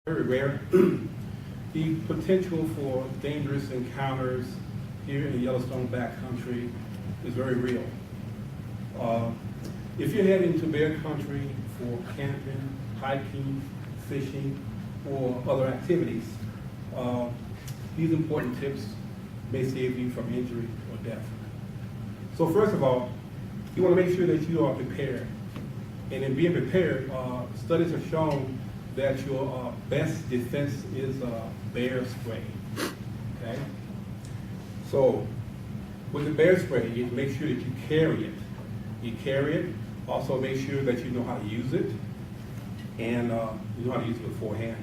very rare. The potential for dangerous encounters here in the Yellowstone backcountry is very real. If you're heading to bear country for camping, hiking, fishing, or other activities, these important tips may save you from injury or death. So first of all, you want to make sure that you are prepared. And in being prepared, studies have shown that your best defense is bear spray. Okay? So with the bear spray, you make sure that you carry it. You carry it. Also make sure that you know how to use it, and you know how to use it beforehand.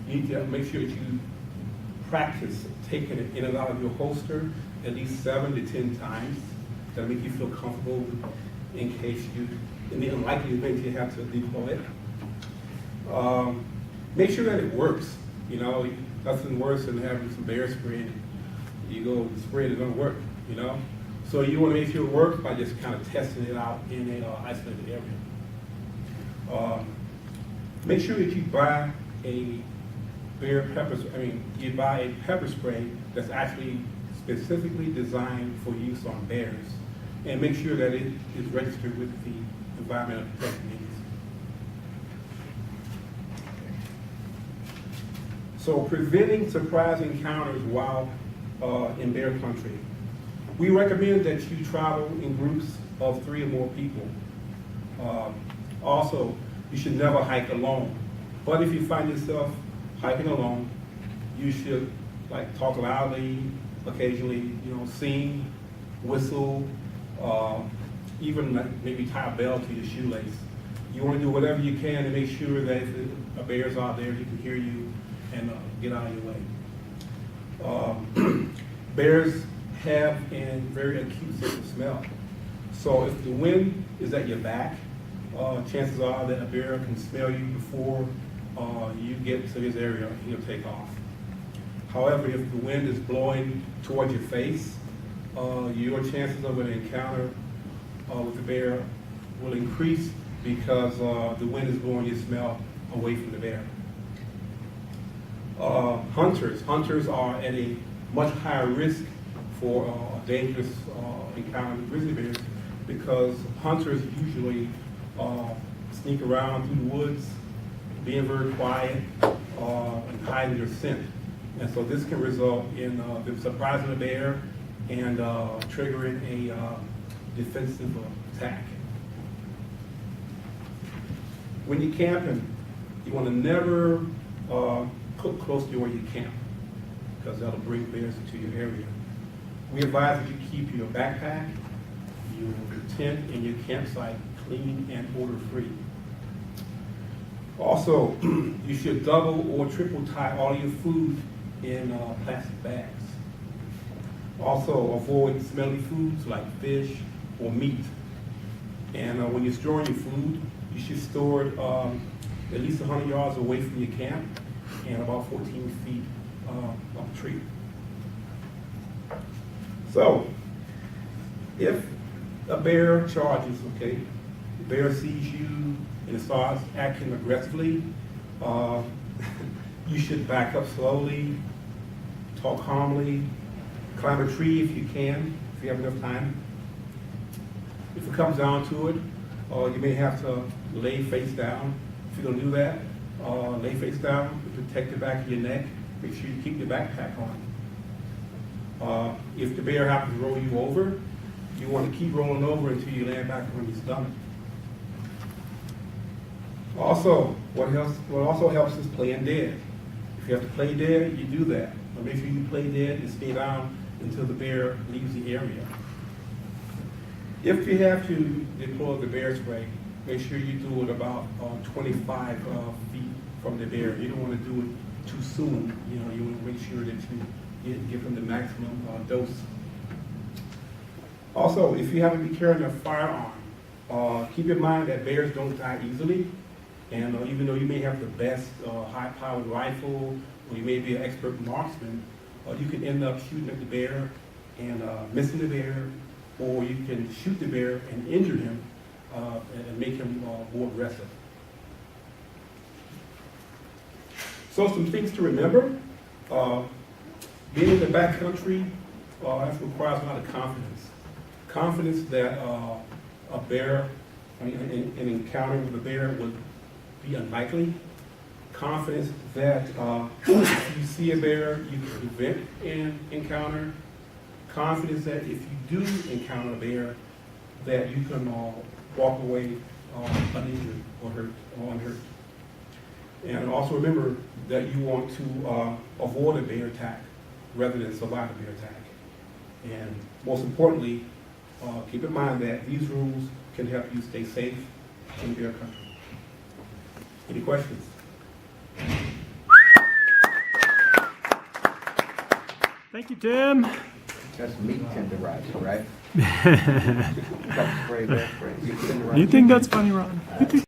You need to make sure that you practice taking it in and out of your holster at least 7 to 10 times. That'll make you feel comfortable in case you, in the unlikely event you have to deploy it. Make sure that it works. You know, nothing worse than having some bear spray and you go spray it, it doesn't work, you know? So you want to make sure it works by just kind of testing it out in an isolated area. Make sure that you buy a you buy a pepper spray that's actually specifically designed for use on bears, and make sure that it is registered with the Environmental Protection Agency. So preventing surprise encounters while in bear country. We recommend that you travel in groups of 3 or more people. Also, you should never hike alone. But if you find yourself hiking alone, you should talk loudly, occasionally, sing, whistle, even maybe tie a bell to your shoelace. You want to do whatever you can to make sure that if a bear's out there, he can hear you and get out of your way. Bears have a very acute sense of smell. So if the wind is at your back, chances are that a bear can smell you before you get to his area and he'll take off. However, if the wind is blowing towards your face, your chances of an encounter with the bear will increase because the wind is blowing your smell away from the bear. Hunters are at a much higher risk for a dangerous encounter with grizzly bears because hunters usually sneak around through the woods, being very quiet, and hiding their scent. And so this can result in them surprising the bear and triggering a defensive attack. When you're camping, you want to never cook close to where you camp because that'll bring bears into your area. We advise that you keep your backpack, your tent, and your campsite clean and odor-free. Also, you should double or triple tie all your food in plastic bags. Also, avoid smelly foods like fish or meat. And when you're storing your food, you should store it at least 100 yards away from your camp and about 14 feet off a tree. So, if a bear charges, the bear sees you and it starts acting aggressively, you should back up slowly, talk calmly, climb a tree if you can, if you have enough time. If it comes down to it, you may have to lay face down. If you're going to do that, lay face down, protect the back of your neck, make sure you keep your backpack on. If the bear happens to roll you over, you want to keep rolling over until you land back on your stomach. Also, what also helps is playing dead. If you have to play dead, you do that. But make sure you play dead and stay down until the bear leaves the area. If you have to deploy the bear spray, make sure you do it about 25 feet from the bear. You don't want to do it too soon. You want to make sure that you give them the maximum dose. Also, if you happen to be carrying a firearm, keep in mind that bears don't die easily. And even though you may have the best high-powered rifle, or you may be an expert marksman, you can end up shooting at the bear and missing the bear, or you can shoot the bear and injure him and make him more aggressive. So some things to remember. Being in the backcountry requires a lot of confidence. Confidence that a bear, an encounter with a bear would be unlikely. Confidence that if you see a bear, you can prevent an encounter. Confidence that if you do encounter a bear, that you can walk away uninjured or hurt or unhurt. And also remember that you want to avoid a bear attack rather than survive a bear attack. And most importantly, keep in mind that these rules can help you stay safe in bear country. Any questions? Thank you, Tim. That's meat tenderizing, right? That's spray, that's spray. Meat tenderizing. You think that's funny, Ron?